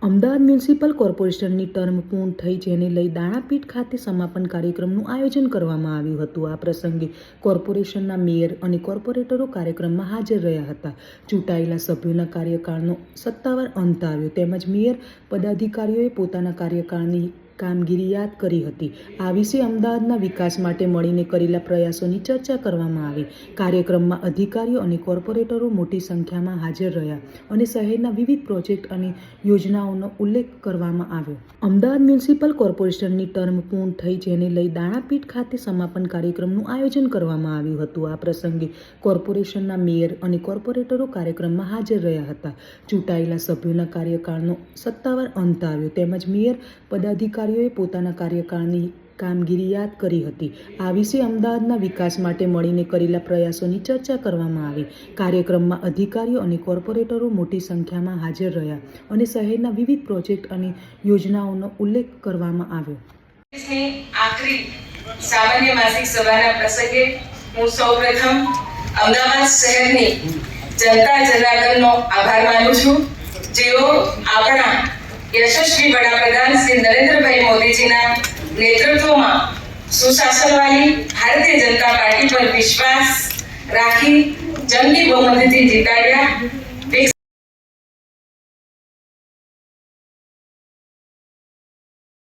Ahmedabad municipal કોર્પોરેશનની term પૂર્ણ થઈ, જેને લઈ દાણાપીઠ ખાતે સમાપન કાર્યક્રમનું આયોજન કરવામાં આવ્યું હતું. આ પ્રસંગે કોર્પોરેશનના મેયર અને કોર્પોરેટરો કાર્યક્રમમાં હાજર રહ્યા હતા. ચૂંટાયેલા સભ્યોના કાર્યકાળનો સત્તાવાર અંત આવ્યો તેમજ મેયર પદાધિકારીઓએ પોતાના કાર્યકાળની કામગીરી યાદ કરી હતી. આ વિશે અમદાવાદના વિકાસ માટે મળીને કરેલા પ્રયાસોની ચર્ચા કરવામાં આવી. કાર્યક્રમમાં અધિકારીઓ અને કોર્પોરેટરો મોટી સંખ્યામાં હાજર રહ્યા અને શહેરના વિવિધ પ્રોજેક્ટ અને યોજનાઓનો ઉલ્લેખ કરવામાં આવ્યો. અમદાવાદ મ્યુનિસિપલ કોર્પોરેશનની ટર્મ પૂર્ણ થઈ, જેને લઈ દાણાપીઠ ખાતે સમાપન કાર્યક્રમનું આયોજન કરવામાં આવ્યું હતું. આ પ્રસંગે કોર્પોરેશનના મેયર અને કોર્પોરેટરો કાર્યક્રમમાં હાજર રહ્યા હતા. ચૂંટાયેલા સભ્યોના કાર્યકાળનો સત્તાવાર અંત આવ્યો તેમજ મેયર પદાધિકારીઓએ પોતાના કાર્યકાળની કામગીરી યાદ કરી હતી. આ વિશે અમદાવાદના વિકાસ માટે મળીને કરેલા પ્રયાસોની ચર્ચા કરવામાં આવી. કાર્યક્રમમાં અધિકારીઓ અને કોર્પોરેટરો મોટી સંખ્યામાં હાજર રહ્યા અને શહેરના વિવિધ પ્રોજેક્ટ અને યોજનાઓનો ઉલ્લેખ કરવામાં આવ્યો. આખરી સામાન્ય માસિક સભાના પ્રસંગે હું સૌપ્રથમ અમદાવાદ શહેરની જનતા જનાર્દનનો આભાર માનું છું, જેઓ આપણા યશસ્વી વડાપ્રધાન શ્રી નરેન્દ્રભાઈ મોદીજીના નેતૃત્વમાં સુશાસનવાળી ભારતીય જનતા પાર્ટી પર વિશ્વાસ રાખી જંગી બહુમતીથી જીતાડ્યા